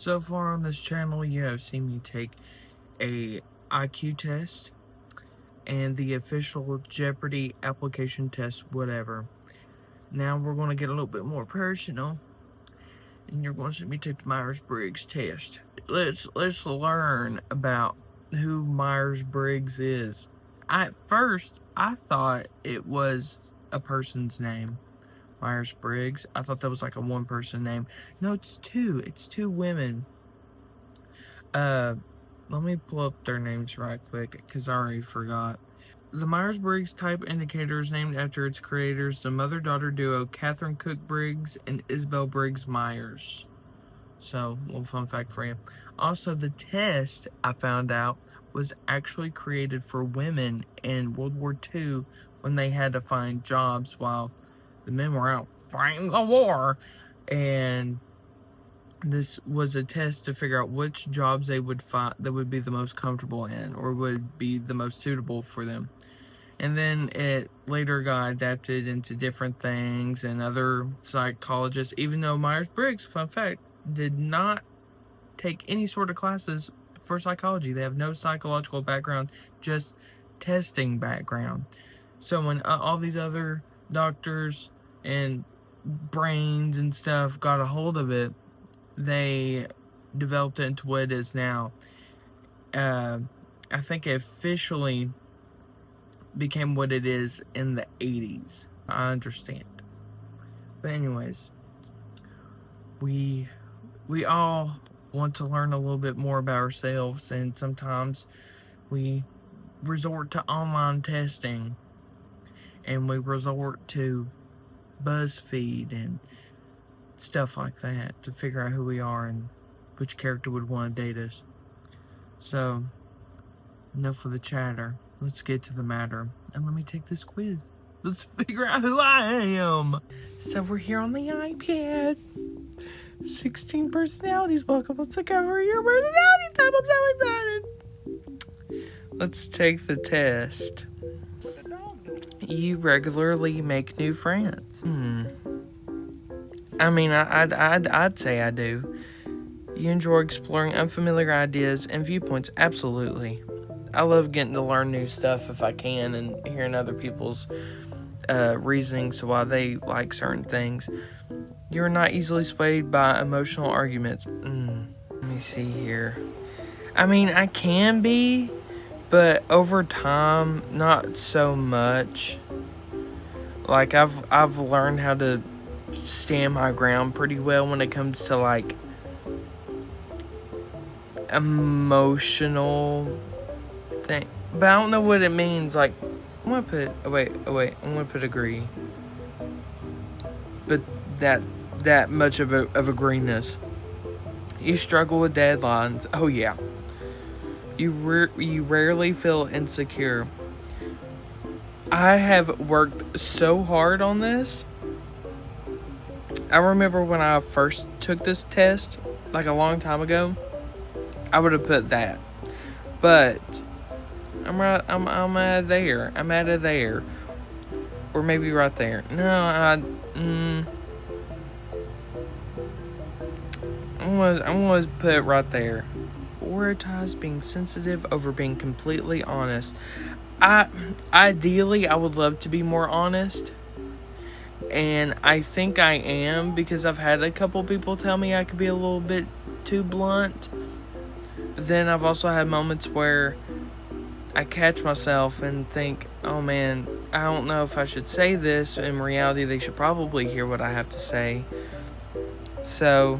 So far on this channel, you have seen me take a IQ test and the official Jeopardy application test, whatever. Now we're going to get a little bit more personal, and you're going to see me take the Myers-Briggs test. Let's learn about who Myers-Briggs is. At first, I thought it was a person's name. Myers-Briggs. I thought that was like a one-person name. No, it's two. It's two women. Let me pull up their names right quick, because I already forgot. The Myers-Briggs type indicator is named after its creators, the mother-daughter duo Catherine Cook Briggs and Isabel Briggs Myers. So, little fun fact for you. Also, the test, I found out, was actually created for women in World War II when they had to find jobs while the men were out fighting the war. And this was a test to figure out which jobs they would find that would be the most comfortable in or would be the most suitable for them. And then it later got adapted into different things, and other psychologists, even though Myers-Briggs, fun fact, did not take any sort of classes for psychology. They have no psychological background, just testing background. So when all these other doctors and brains and stuff got a hold of it, they developed it into what it is now. I think it officially became what it is in the 80s. I understand. But anyways, we all want to learn a little bit more about ourselves, and sometimes we resort to online testing, and we resort to BuzzFeed and stuff like that to figure out who we are and which character would want to date us. So, enough of the chatter. Let's get to the matter, and let me take this quiz. Let's figure out who I am. So we're here on the iPad. 16 personalities. Welcome to cover your personality type. I'm so excited. Let's take the test. You regularly make new friends. I mean, I'd say I do. You enjoy exploring unfamiliar ideas and viewpoints. Absolutely. I love getting to learn new stuff if I can, and hearing other people's reasonings why they like certain things. You're not easily swayed by emotional arguments. Let me see here. I mean, I can be, but over time, not so much. Like, I've learned how to stand my ground pretty well when it comes to, like, emotional thing. But I don't know what it means. Like, I'm gonna put, I'm gonna put agree. But that much of a greenness. You struggle with deadlines. Oh yeah. You rarely feel insecure. I have worked so hard on this. I remember when I first took this test, like a long time ago, I would have put that. But I'm out of there. I'm out of there. Or maybe right there. No, I'm gonna put it right there. Prioritize being sensitive over being completely honest. Ideally, I would love to be more honest. And I think I am, because I've had a couple people tell me I could be a little bit too blunt. But then I've also had moments where I catch myself and think, oh man, I don't know if I should say this. In reality, they should probably hear what I have to say. So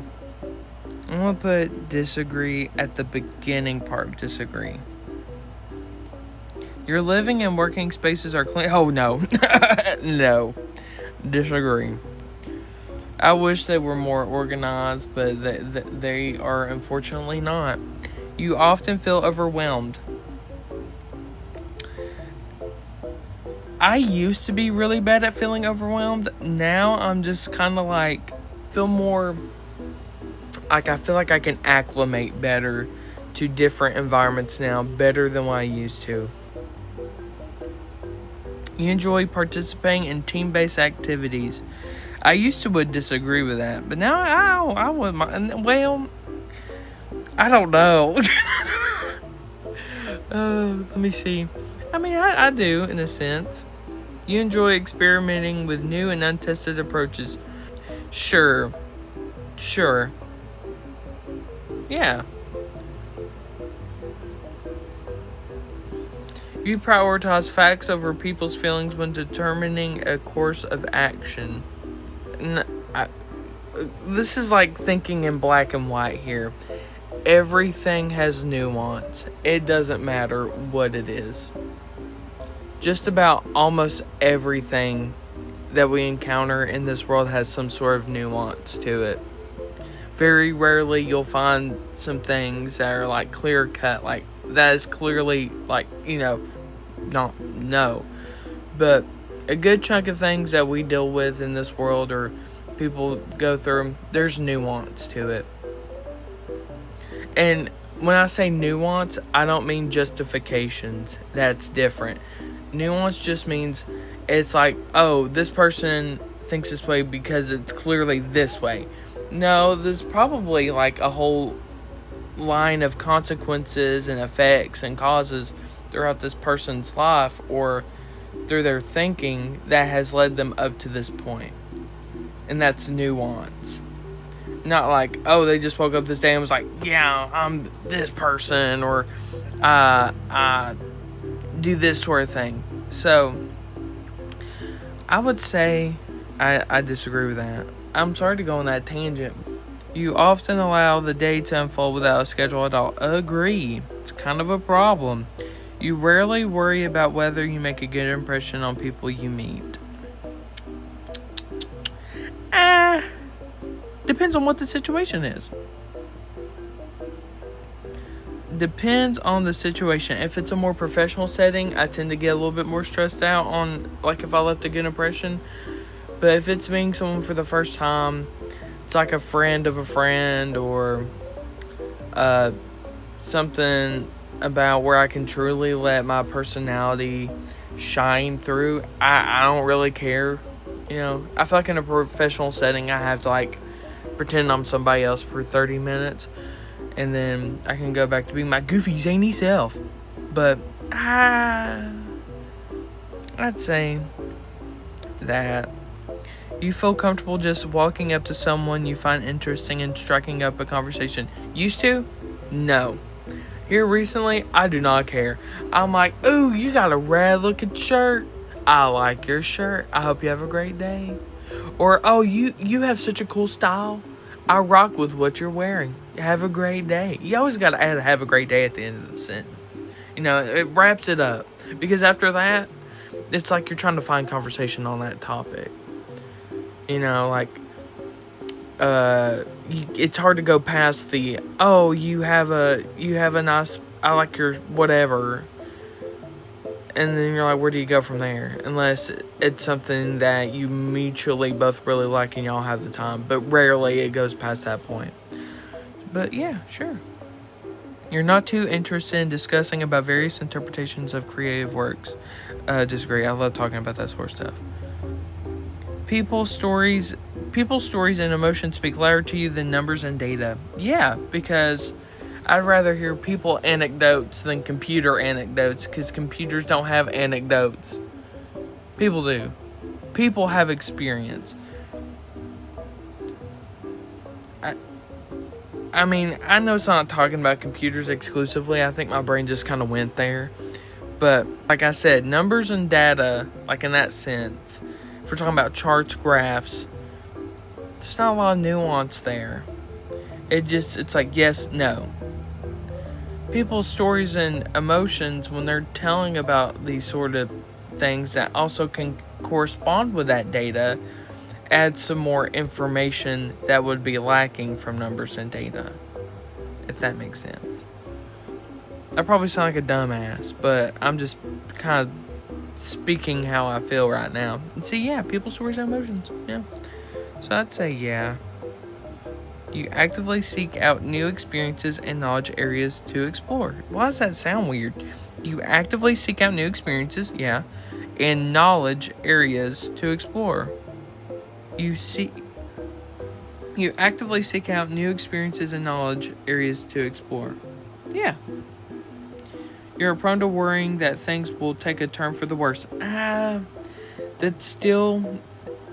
I'm going to put disagree at the beginning part. Disagree. Your living and working spaces are clean. Oh, no. No. Disagree. I wish they were more organized, but they are unfortunately not. You often feel overwhelmed. I used to be really bad at feeling overwhelmed. Now I'm just kind of like, feel more like I feel like I can acclimate better to different environments now, better than what I used to. You enjoy participating in team-based activities. I used to would disagree with that, but now I wouldn't mind. Well, I don't know. Let me see. I mean, I do, in a sense. You enjoy experimenting with new and untested approaches. Sure. Sure. Yeah. You prioritize facts over people's feelings when determining a course of action. This is like thinking in black and white here. Everything has nuance. It doesn't matter what it is. Just about almost everything that we encounter in this world has some sort of nuance to it. Very rarely you'll find some things that are like clear cut, like that is clearly like, no. But a good chunk of things that we deal with in this world or people go through, there's nuance to it. And when I say nuance, I don't mean justifications. That's different. Nuance just means it's like, oh, this person thinks this way because it's clearly this way. No, there's probably like a whole line of consequences and effects and causes throughout this person's life or through their thinking that has led them up to this point. And that's nuance. Not like, oh, they just woke up this day and was like, yeah, I'm this person, or I do this sort of thing. So, I would say I disagree with that. I'm sorry to go on that tangent. You often allow the day to unfold without a schedule at all. Agree. It's kind of a problem. You rarely worry about whether you make a good impression on people you meet. Depends on what the situation is. Depends on the situation. If it's a more professional setting, I tend to get a little bit more stressed out on, like, if I left a good impression. But if it's meeting someone for the first time, it's like a friend of a friend or something about where I can truly let my personality shine through, I don't really care. I feel like in a professional setting, I have to, like, pretend I'm somebody else for 30 minutes. And then I can go back to being my goofy, zany self. But I'd say that you feel comfortable just walking up to someone you find interesting and striking up a conversation. Used to? No. Here recently, I do not care. I'm like, ooh, you got a rad looking shirt. I like your shirt. I hope you have a great day. Or, oh, you have such a cool style. I rock with what you're wearing. Have a great day. You always got to add have a great day at the end of the sentence. It wraps it up. Because after that, it's like you're trying to find conversation on that topic. It's hard to go past the, oh, you have a nice, I like your whatever. And then you're like, where do you go from there? Unless it's something that you mutually both really like and y'all have the time. But rarely it goes past that point. But yeah, sure. You're not too interested in discussing about various interpretations of creative works. Disagree. I love talking about that sort of stuff. People's stories and emotions speak louder to you than numbers and data. Yeah, because I'd rather hear people anecdotes than computer anecdotes, because computers don't have anecdotes. People do. People have experience. I mean, I know it's not talking about computers exclusively. I think my brain just kind of went there. But, like I said, numbers and data, like in that sense, if we're talking about charts, graphs, there's not a lot of nuance there. It's like yes, no. People's stories and emotions, when they're telling about these sort of things that also can correspond with that data, add some more information that would be lacking from numbers and data, if that makes sense. I probably sound like a dumbass, but I'm just kind of speaking how I feel right now. And see, yeah, people's stories and emotions, yeah. So I'd say, yeah. You actively seek out new experiences and knowledge areas to explore. Why does that sound weird? You actively seek out new experiences, yeah, and knowledge areas to explore. You see... You actively seek out new experiences and knowledge areas to explore. Yeah. You're prone to worrying that things will take a turn for the worse. That's still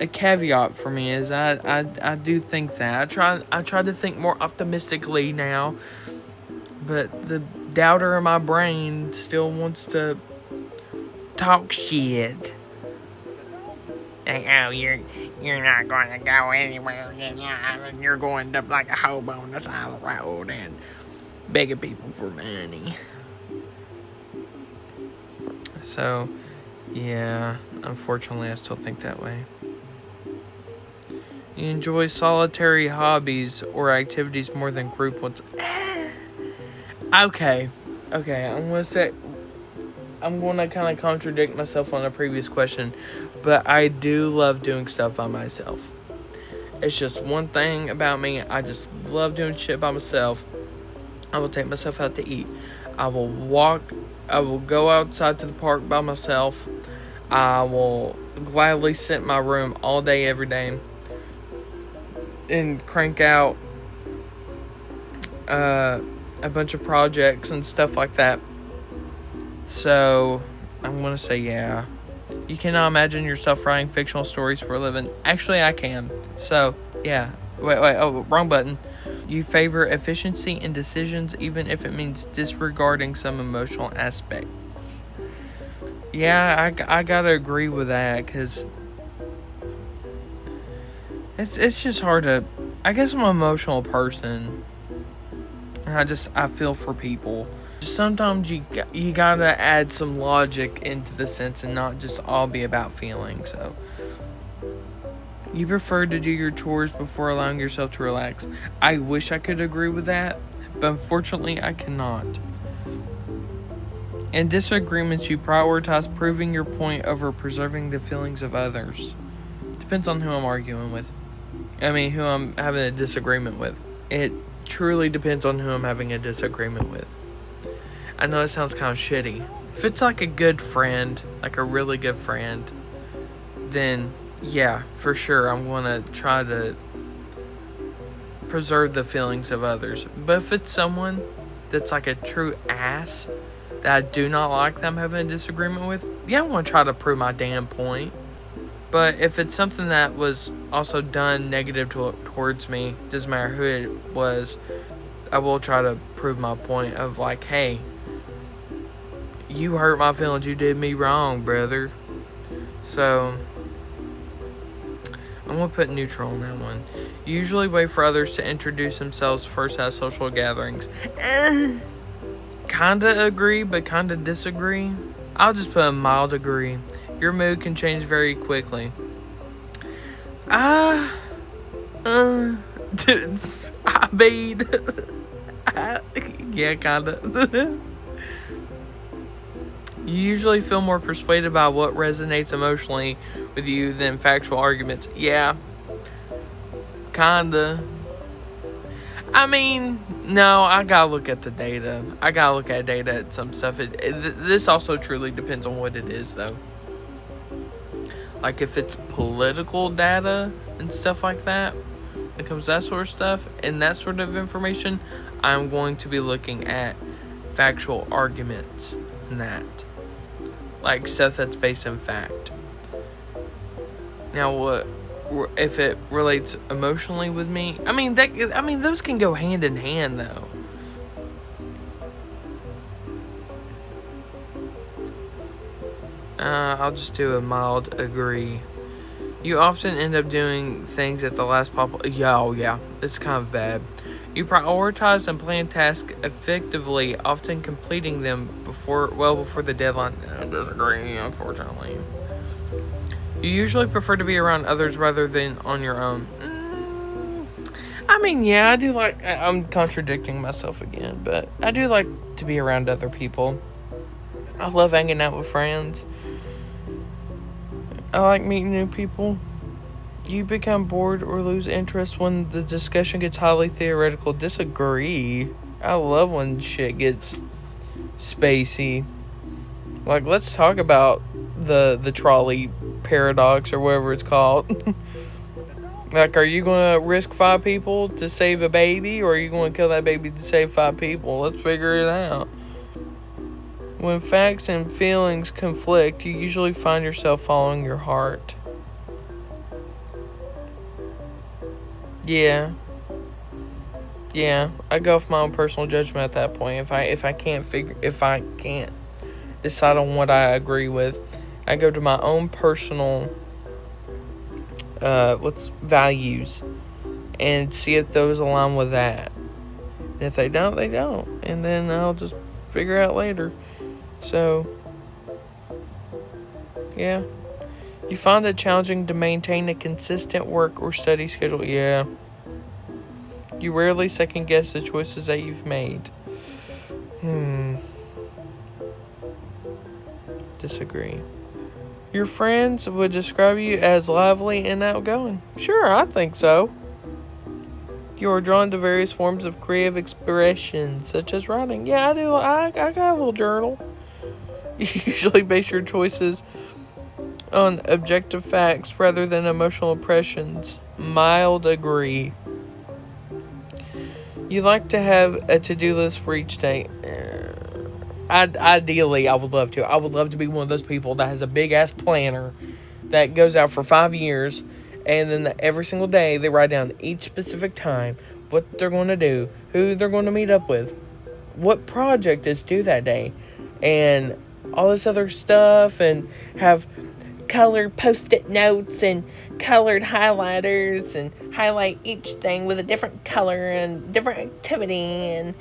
a caveat for me. Is I do think that I try to think more optimistically now, but the doubter in my brain still wants to talk shit. Like, oh, you're not going to go anywhere. You're going up like a hobo on the side of the road and begging people for money. So, yeah, unfortunately, I still think that way. You enjoy solitary hobbies or activities more than group ones. Okay, I'm gonna kind of contradict myself on a previous question, but I do love doing stuff by myself. It's just one thing about me. I just love doing shit by myself. I will take myself out to eat. I will go outside to the park by myself. I will gladly sit in my room all day, every day, and crank out a bunch of projects and stuff like that. So, I'm going to say yeah. You cannot imagine yourself writing fictional stories for a living. Actually, I can. So, yeah. Wait. Oh, wrong button. You favor efficiency in decisions, even if it means disregarding some emotional aspects. Yeah, I gotta agree with that, because it's just hard to... I guess I'm an emotional person. I feel for people. Sometimes you gotta add some logic into the sense and not just all be about feeling. So you prefer to do your chores before allowing yourself to relax. I wish I could agree with that, but unfortunately I cannot. In disagreements, you prioritize proving your point over preserving the feelings of others. Depends on who I'm arguing with. Who I'm having a disagreement with. It truly depends on who I'm having a disagreement with. I know it sounds kind of shitty. If it's like a good friend, like a really good friend, then yeah, for sure, I'm going to try to preserve the feelings of others. But if it's someone that's like a true ass that I do not like that I'm having a disagreement with, yeah, I'm going to try to prove my damn point. But if it's something that was also done negative towards me, doesn't matter who it was, I will try to prove my point of like, hey, you hurt my feelings, you did me wrong, brother. So I'm going to put neutral on that one. You usually wait for others to introduce themselves first at social gatherings. Kinda agree, but kinda disagree. I'll just put a mild agree. Your mood can change very quickly. I mean, yeah, kinda. You usually feel more persuaded by what resonates emotionally with you than factual arguments. Yeah. Kinda. No, I gotta look at the data. I gotta look at data at some stuff. This also truly depends on what it is, though. Like, if it's political data and stuff like that, when it comes to that sort of stuff and that sort of information, I'm going to be looking at factual arguments and that. Like, stuff that's based in fact. Now, if it relates emotionally with me, those can go hand in hand, though. I'll just do a mild agree. You often end up doing things at the last yeah, it's kind of bad. You prioritize and plan tasks effectively, often completing them before the deadline. I disagree, unfortunately. You usually prefer to be around others rather than on your own. Yeah, I do like... I'm contradicting myself again, but I do like to be around other people. I love hanging out with friends. I like meeting new people. You become bored or lose interest when the discussion gets highly theoretical. Disagree. I love when shit gets spacey. Like, let's talk about the trolley paradox or whatever it's called. Like, are you going to risk 5 people to save a baby, or are you going to kill that baby to save 5 people? Let's figure it out. When facts and feelings conflict, you usually find yourself following your heart. Yeah, I go off my own personal judgment at that point. If I can't decide on what I agree with, I go to my own personal values and see if those align with that. And if they don't, they don't, and then I'll just figure out later. So, yeah. You find it challenging to maintain a consistent work or study schedule. Yeah. You rarely second guess the choices that you've made. Disagree. Your friends would describe you as lively and outgoing. Sure, I think so. You are drawn to various forms of creative expression, such as writing. Yeah, I do. I got a little journal. You usually base your choices on objective facts rather than emotional impressions. Mild agree. You like to have a to-do list for each day. Ideally, I would love to. I would love to be one of those people that has a big-ass planner that goes out for 5 years, and then every single day they write down each specific time, what they're going to do, who they're going to meet up with, what project is due that day, and all this other stuff, and have colored post-it notes and colored highlighters and highlight each thing with a different color and different activity and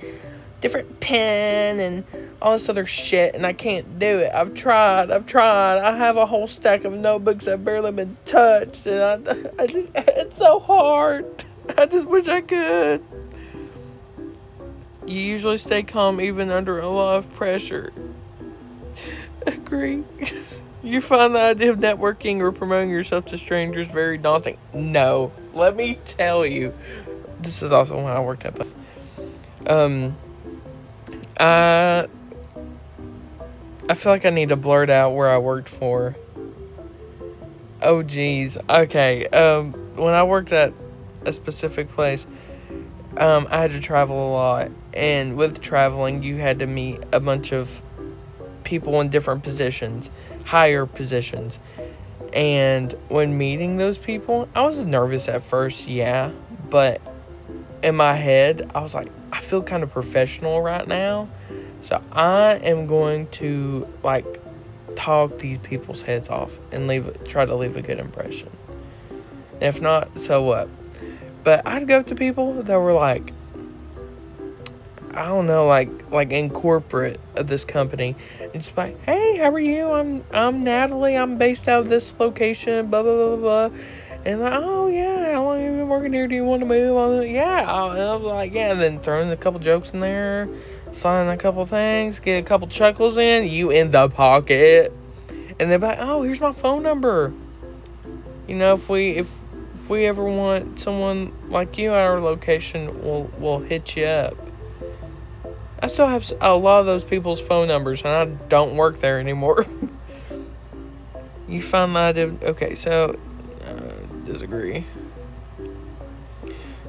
different pen and all this other shit, and I can't do it. I've tried. I have a whole stack of notebooks that barely been touched, and I just, it's so hard. I just wish I could. You usually stay calm even under a lot of pressure. Agree. You find the idea of networking or promoting yourself to strangers very daunting. No. Let me tell you. This is also when I worked at I feel like I need to blurt out where I worked for. Oh, geez. Okay. When I worked at a specific place, I had to travel a lot. And with traveling, you had to meet a bunch of people in different positions, higher positions. And when meeting those people, I was nervous at first, yeah. But in my head, I was like, I feel kind of professional right now. So I am going to, talk these people's heads off and try to leave a good impression. And if not, so what? But I'd go up to people that were like, I don't know, like in corporate of this company, and just like, hey, how are you? I'm Natalie. I'm based out of this location. Blah blah blah blah. And like, oh yeah, how long have you been working here? Do you want to move? Yeah. I was like, yeah. And then throwing a couple jokes in there, signing a couple things, get a couple chuckles in. You in the pocket, and they're like, oh, here's my phone number. You know, if we ever want someone like you at our location, we'll hit you up. I still have a lot of those people's phone numbers, and I don't work there anymore. You find that okay, so disagree.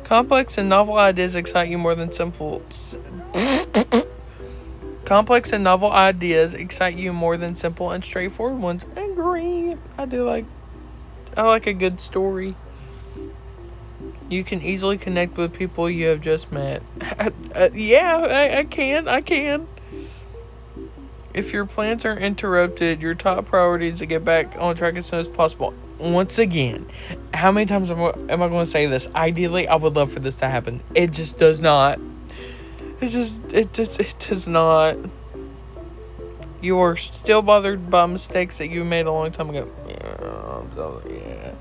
Complex and novel ideas excite you more than simple. Complex and novel ideas excite you more than simple and straightforward ones. I agree. I like a good story. You can easily connect with people you have just met. Yeah, I can. If your plans are interrupted, your top priority is to get back on track as soon as possible. Once again, how many times am I going to say this? Ideally, I would love for this to happen. It just does not. It does not. You are still bothered by mistakes that you made a long time ago. Yeah.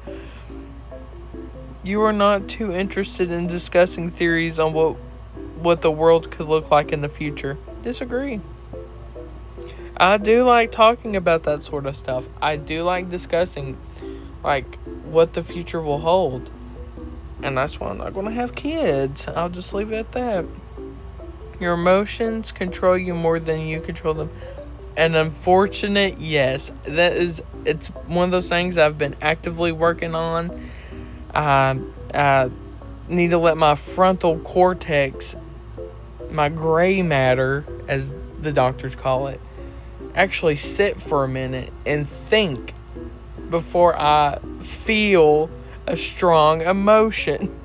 You are not too interested in discussing theories on what the world could look like in the future. Disagree. I do like talking about that sort of stuff. I do like discussing, what the future will hold. And that's why I'm not going to have kids. I'll just leave it at that. Your emotions control you more than you control them. An unfortunate yes. It's one of those things I've been actively working on. I need to let my frontal cortex, my gray matter, as the doctors call it, actually sit for a minute and think before I feel a strong emotion.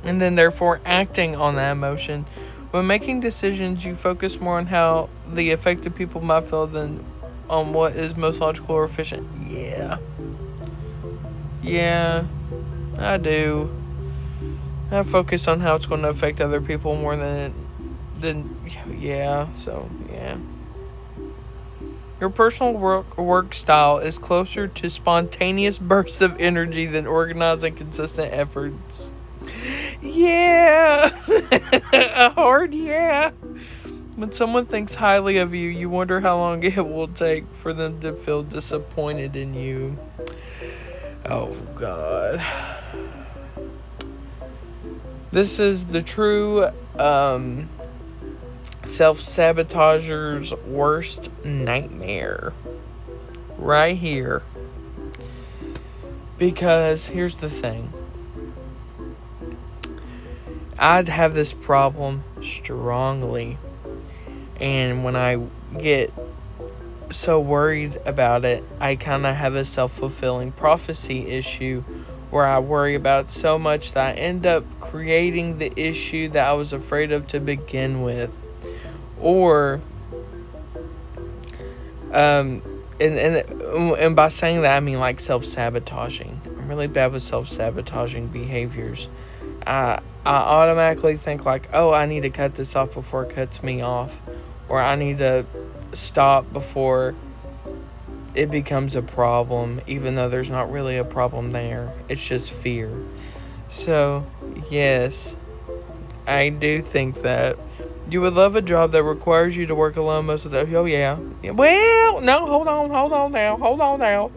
And then therefore acting on that emotion. When making decisions, you focus more on how the affected people might feel than on what is most logical or efficient. Yeah, I do. I focus on how it's going to affect other people more so yeah. Your personal work style is closer to spontaneous bursts of energy than organized and consistent efforts. Yeah. A hard yeah. When someone thinks highly of you, you wonder how long it will take for them to feel disappointed in you. Oh, God. This is the true self-sabotager's worst nightmare. Right here. Because here's the thing. I'd have this problem strongly. And when I get so worried about it, I kind of have a self-fulfilling prophecy issue where I worry about so much that I end up creating the issue that I was afraid of to begin with. Or and by saying that, I mean like self-sabotaging. I'm really bad with self-sabotaging behaviors. I automatically think like, oh, I need to cut this off before it cuts me off, or I need to stop before it becomes a problem, even though there's not really a problem there. It's just fear. So, yes, I do think that you would love a job that requires you to work alone most of the time. Oh, yeah. Well, no, hold on now.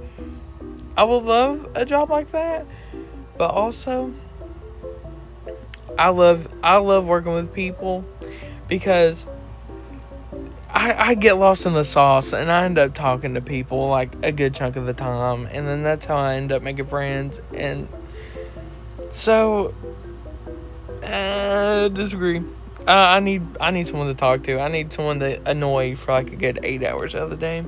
I would love a job like that, but also I love working with people because I get lost in the sauce and I end up talking to people like a good chunk of the time, and then that's how I end up making friends. And so disagree. I need someone to talk to. I need someone to annoy for like a good 8 hours out of the day.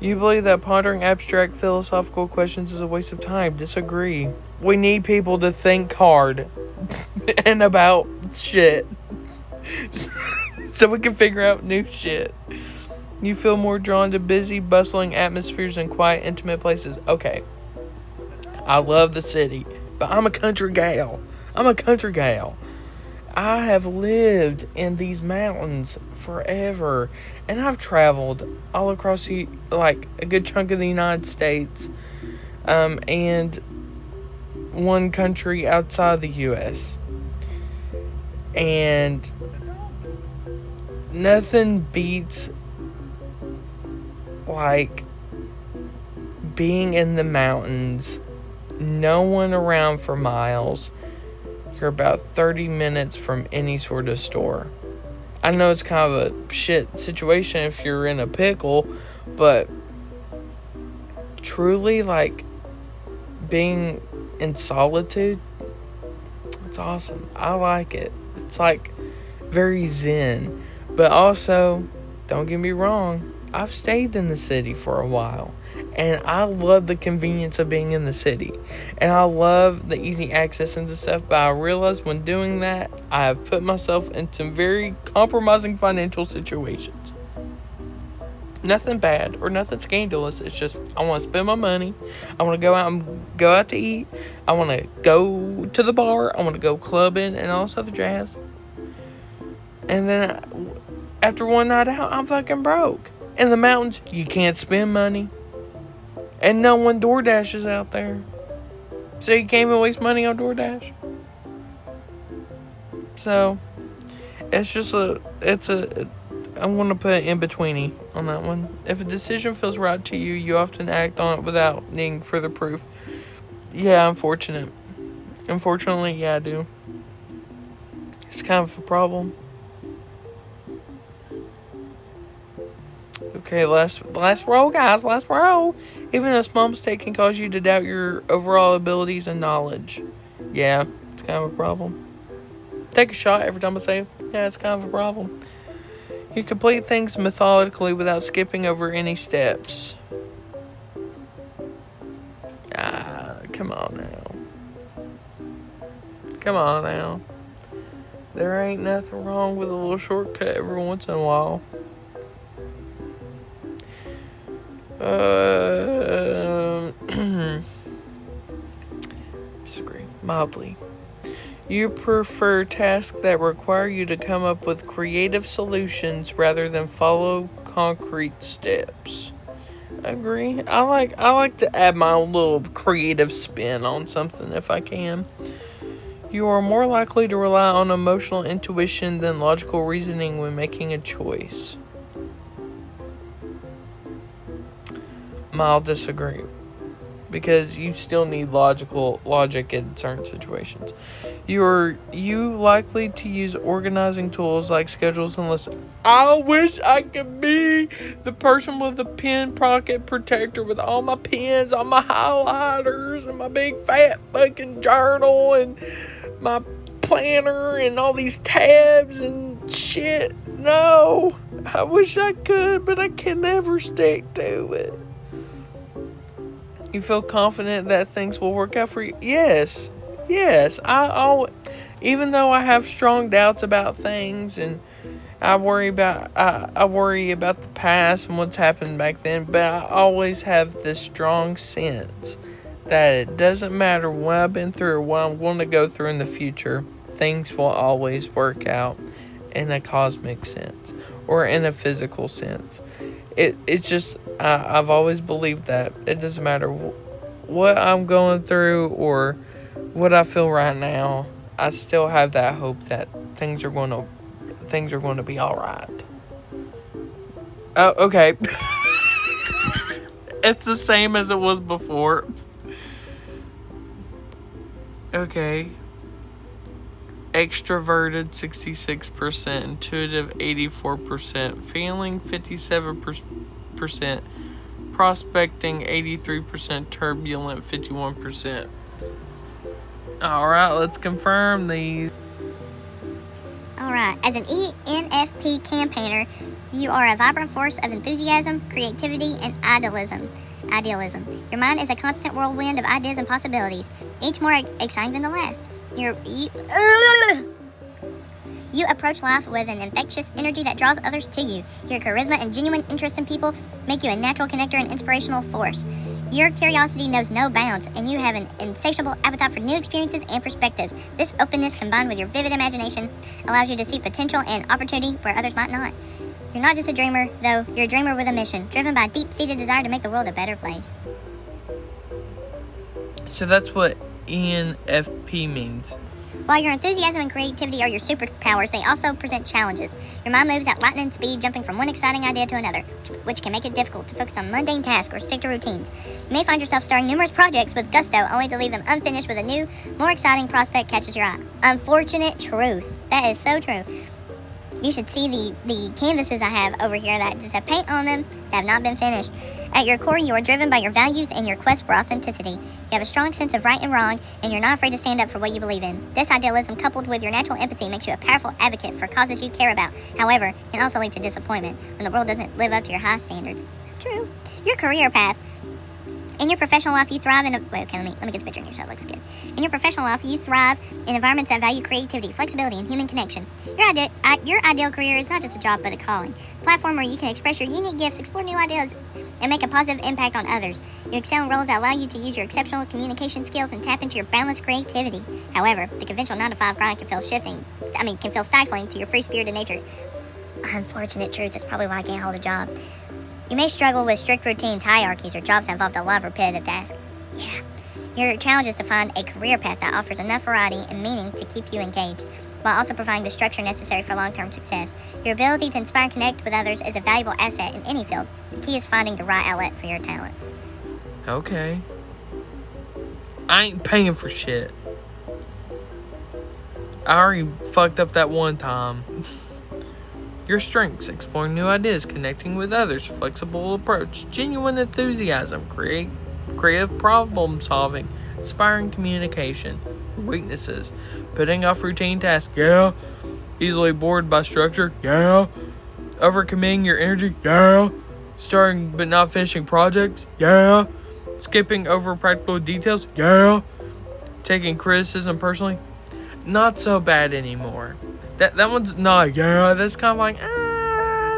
You believe that pondering abstract philosophical questions is a waste of time. Disagree. We need people to think hard and about shit so we can figure out new shit. You feel more drawn to busy, bustling atmospheres and quiet, intimate places. Okay. I love the city, but I'm a country gal. I have lived in these mountains forever, and I've traveled all across like a good chunk of the United States, and one country outside the U.S. And nothing beats like being in the mountains, no one around for miles. You're about 30 minutes from any sort of store. I know it's kind of a shit situation if you're in a pickle, but truly, like, being in solitude, it's awesome. I like it. It's like very zen. But also, don't get me wrong, I've stayed in the city for a while, and I love the convenience of being in the city, and I love the easy access into stuff. But I realized when doing that, I have put myself into very compromising financial situations. Nothing bad or nothing scandalous. It's just I want to spend my money. I want to go out to eat. I want to go to the bar. I want to go clubbing and all this other jazz. And then after one night out, I'm fucking broke. In the mountains, you can't spend money. And no one DoorDashes out there. So you can't even waste money on DoorDash. So, I'm going to put an in-betweeny on that one. If a decision feels right to you, you often act on it without needing further proof. Yeah, Unfortunately, yeah, I do. It's kind of a problem. Okay, last roll, guys. Last roll. Even a small mistake can cause you to doubt your overall abilities and knowledge. Yeah, it's kind of a problem. Take a shot every time I say, yeah, it's kind of a problem. You complete things methodically without skipping over any steps. Come on now. Come on now. There ain't nothing wrong with a little shortcut every once in a while. Disagree. Mildly. You prefer tasks that require you to come up with creative solutions rather than follow concrete steps. Agree. I like to add my own little creative spin on something if I can. You are more likely to rely on emotional intuition than logical reasoning when making a choice. Mild disagree. Because you still need logic in certain situations. You likely to use organizing tools like schedules and lists. I wish I could be the person with the pen pocket protector with all my pens, all my highlighters, and my big fat fucking journal, and my planner, and all these tabs and shit. No, I wish I could, but I can never stick to it. You feel confident that things will work out for you? Yes. Even though I have strong doubts about things, and I worry about the past and what's happened back then, but I always have this strong sense that it doesn't matter what I've been through or what I'm going to go through in the future, things will always work out in a cosmic sense or in a physical sense. It's just, I've always believed that it doesn't matter what I'm going through or what I feel right now. I still have that hope that things are going to be all right. Okay. It's the same as it was before. Okay. Extroverted 66%, intuitive 84%, feeling 57%, prospecting 83%, turbulent 51%. Alright, let's confirm these. Alright, as an ENFP campaigner, you are a vibrant force of enthusiasm, creativity, and idealism. Your mind is a constant whirlwind of ideas and possibilities, each more exciting than the last. You approach life with an infectious energy that draws others to you. Your charisma and genuine interest in people make you a natural connector and inspirational force. Your curiosity knows no bounds, and you have an insatiable appetite for new experiences and perspectives. This openness, combined with your vivid imagination, allows you to see potential and opportunity where others might not. You're not just a dreamer, though. You're a dreamer with a mission, driven by a deep-seated desire to make the world a better place. So that's what ENFP means. While your enthusiasm and creativity are your superpowers, they also present challenges. Your mind moves at lightning speed, jumping from one exciting idea to another, which can make it difficult to focus on mundane tasks or stick to routines. You may find yourself starting numerous projects with gusto, only to leave them unfinished when a new, more exciting prospect catches your eye. Unfortunate truth. That is so true. You should see the canvases I have over here that just have paint on them that have not been finished. At your core, you are driven by your values and your quest for authenticity. You have a strong sense of right and wrong, and you're not afraid to stand up for what you believe in. This idealism, coupled with your natural empathy, makes you a powerful advocate for causes you care about. However, it can also lead to disappointment when the world doesn't live up to your high standards. True. Your career path. In your professional life, you thrive in let me get the picture in here so it looks good. In your professional life, you thrive in environments that value creativity, flexibility, and human connection. Your ideal career is not just a job, but a calling. A platform where you can express your unique gifts, explore new ideas, and make a positive impact on others. You excel in roles that allow you to use your exceptional communication skills and tap into your boundless creativity. However, the conventional 9-to-5 grind can feel stifling to your free-spirited nature. Unfortunate truth is probably why I can't hold a job. You may struggle with strict routines, hierarchies, or jobs that involve a lot of repetitive tasks. Yeah. Your challenge is to find a career path that offers enough variety and meaning to keep you engaged, while also providing the structure necessary for long-term success. Your ability to inspire and connect with others is a valuable asset in any field. The key is finding the right outlet for your talents. Okay. I ain't paying for shit. I already fucked up that one time. Your strengths: exploring new ideas, connecting with others, flexible approach, genuine enthusiasm, creative problem solving, inspiring communication. Your weaknesses: putting off routine tasks, yeah. Easily bored by structure, yeah. Overcommitting your energy, yeah. Starting but not finishing projects, yeah. Skipping over practical details, yeah. Taking criticism personally, not so bad anymore. That one's not, yeah, that's kind of like,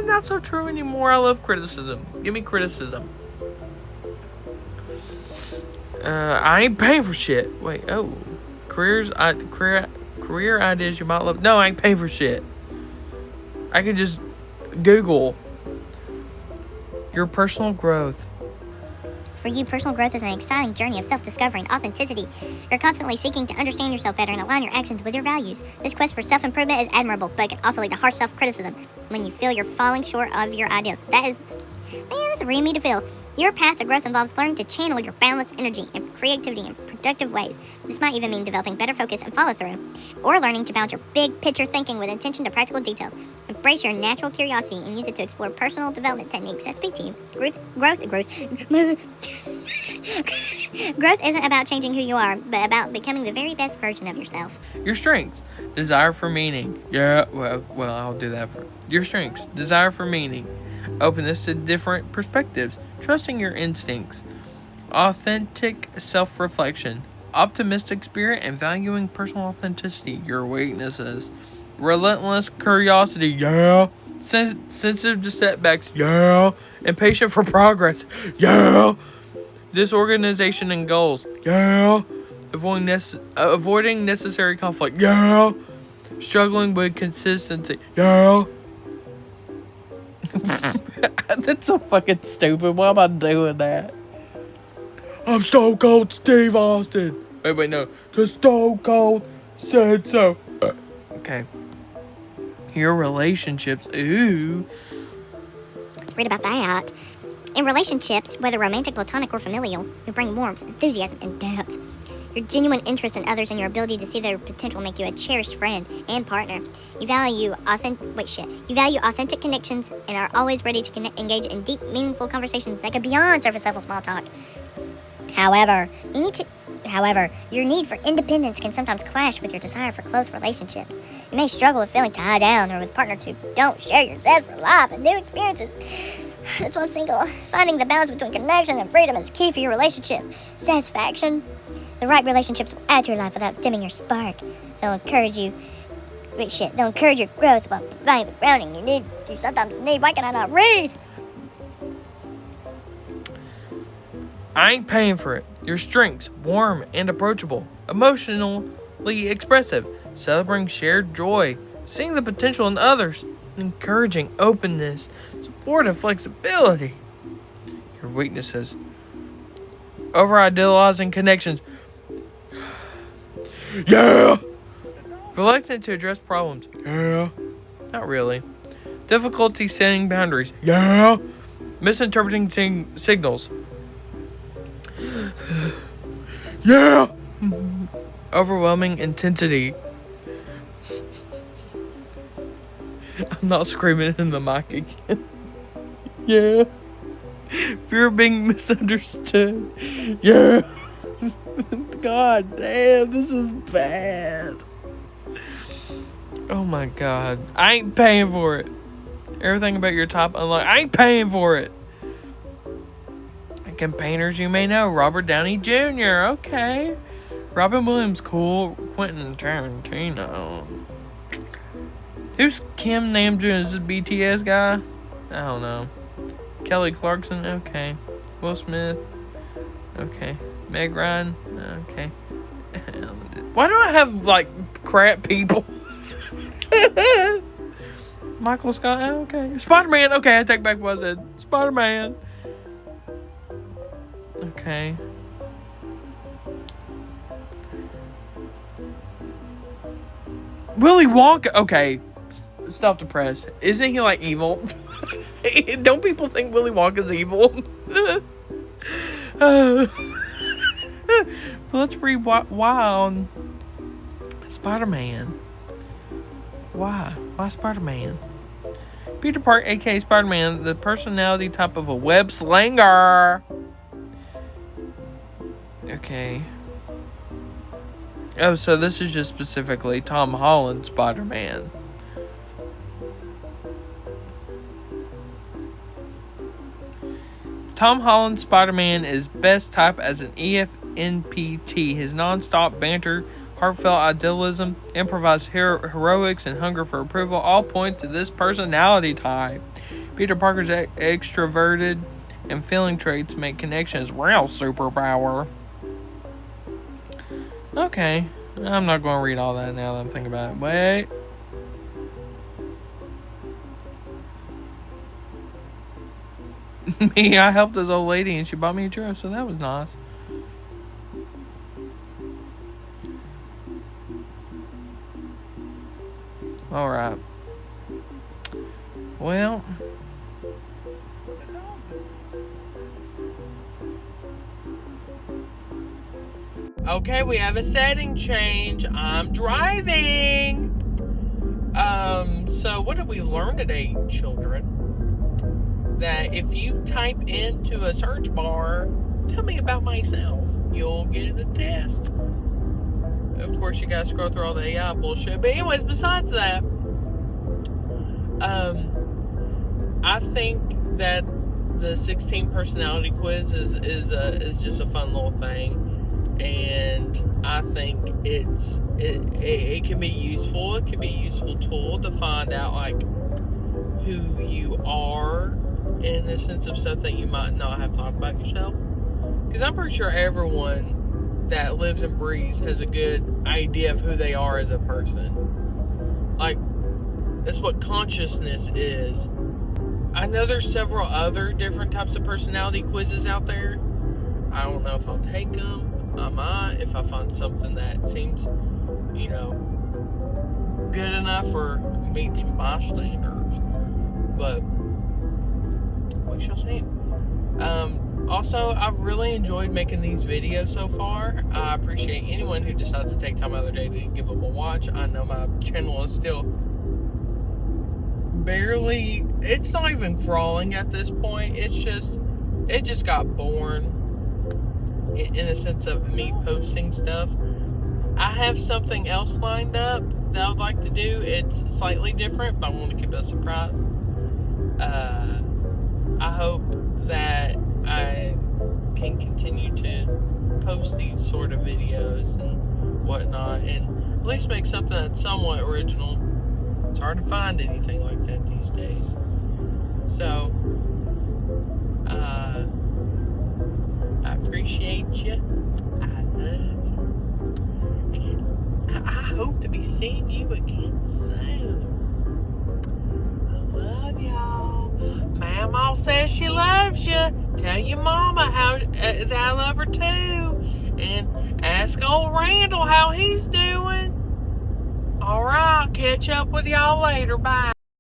not so true anymore. I love criticism. Give me criticism. I ain't paying for shit. Wait, career ideas you might love. No, I ain't paying for shit. I can just Google your personal growth. For you, personal growth is an exciting journey of self-discovery and authenticity. You're constantly seeking to understand yourself better and align your actions with your values. This quest for self-improvement is admirable, but can also lead to harsh self-criticism when you feel you're falling short of your ideals. That's a real me to feel. Your path to growth involves learning to channel your boundless energy and creativity in productive ways. This might even mean developing better focus and follow-through, or learning to balance your big-picture thinking with attention to practical details. Embrace your natural curiosity and use it to explore personal development techniques that speak to you. Growth isn't about changing who you are, but about becoming the very best version of yourself. Your strengths: desire for meaning. Yeah, well, I'll do that for your strengths: desire for meaning, openness to different perspectives, trusting your instincts, authentic self-reflection, optimistic spirit, and valuing personal authenticity. Your weaknesses: relentless curiosity, yeah. Sensitive to setbacks, yeah. Impatient for progress, yeah. Disorganization in goals, yeah. Avoiding necessary conflict, yeah. Struggling with consistency, yeah. That's so fucking stupid. Why am I doing that? I'm Stone Cold Steve Austin. Wait, no. The Stone Cold said so. Okay. Your relationships. Ooh. Let's read about that. In relationships, whether romantic, platonic, or familial, you bring warmth, enthusiasm, and depth. Your genuine interest in others and your ability to see their potential make you a cherished friend and partner. You value authentic connections and are always ready to engage in deep, meaningful conversations that go beyond surface level small talk. However, your need for independence can sometimes clash with your desire for close relationships. You may struggle with feeling tied down or with partners who don't share your zest for life and new experiences. That's why I'm single. Finding the balance between connection and freedom is key for your relationship satisfaction. The right relationships will add to your life without dimming your spark. They'll encourage your growth while providing the grounding you sometimes need. Why can I not read? I ain't paying for it. Your strengths: warm and approachable, emotionally expressive, celebrating shared joy, seeing the potential in others, encouraging openness, supportive flexibility. Your weaknesses: over-idealizing connections, yeah. Reluctant to address problems, yeah. Not really. Difficulty setting boundaries, yeah. Misinterpreting signals, yeah. Overwhelming intensity. I'm not screaming in the mic again. Yeah. Fear of being misunderstood. Yeah. God damn, this is bad. Oh my god. I ain't paying for it. Everything about your top unlock. I ain't paying for it. Campaigners you may know: Robert Downey Jr. Okay. Robin Williams, cool. Quentin Tarantino. Who's Kim Namjoon? Is this BTS guy? I don't know. Kelly Clarkson. Okay. Will Smith. Okay. Meg Ryan. Okay. Why do I have like crap people? Michael Scott. Okay. Spider-Man. Okay, I take back what I said. Spider-Man. Okay. Willy Wonka. Okay. Stop the press. Isn't he like evil? Don't people think Willy Wonka's evil? Let's read why on Spider-Man. Why? Why Spider-Man? Peter Parker, aka Spider-Man, the personality type of a web slinger. Okay. Oh, so this is just specifically Tom Holland Spider-Man. Tom Holland Spider-Man is best type as an ENFP. His non-stop banter, heartfelt idealism, improvised heroics, and hunger for approval all point to this personality type. Peter Parker's extroverted and feeling traits make connections real superpower. Okay, I'm not going to read all that now that I'm thinking about it. Wait. Me, I helped this old lady and she bought me a churro, so that was nice. Alright. Well. Okay, we have a setting change. I'm driving. So what did we learn today, children? That if you type into a search bar, tell me about myself, you'll get a test. Of course, you gotta scroll through all the AI bullshit. But anyways, besides that, I think that the 16 personality quiz is just a fun little thing. And I think it can be useful. It can be a useful tool to find out like who you are in the sense of stuff that you might not have thought about yourself. Because I'm pretty sure everyone that lives and breathes has a good idea of who they are as a person. Like, that's what consciousness is. I know there's several other different types of personality quizzes out there. I don't know if I'll take them. I might, if I find something that seems, good enough or meets my standards. But we shall see. Also, I've really enjoyed making these videos so far. I appreciate anyone who decides to take time out of their day to give them a watch. I know my channel is still barely, it's not even crawling at this point. It just got born in a sense of me posting stuff. I have something else lined up that I would like to do. It's slightly different, but I want to keep it a surprise. I hope that I can continue to post these sort of videos and whatnot, and at least make something that's somewhat original. It's hard to find anything like that these days. So, I appreciate you. I love you. And I hope to be seeing you again soon. I love y'all. Mama says she loves you. Tell your mama how that I love her too. And ask old Randall how he's doing. Alright, catch up with y'all later. Bye.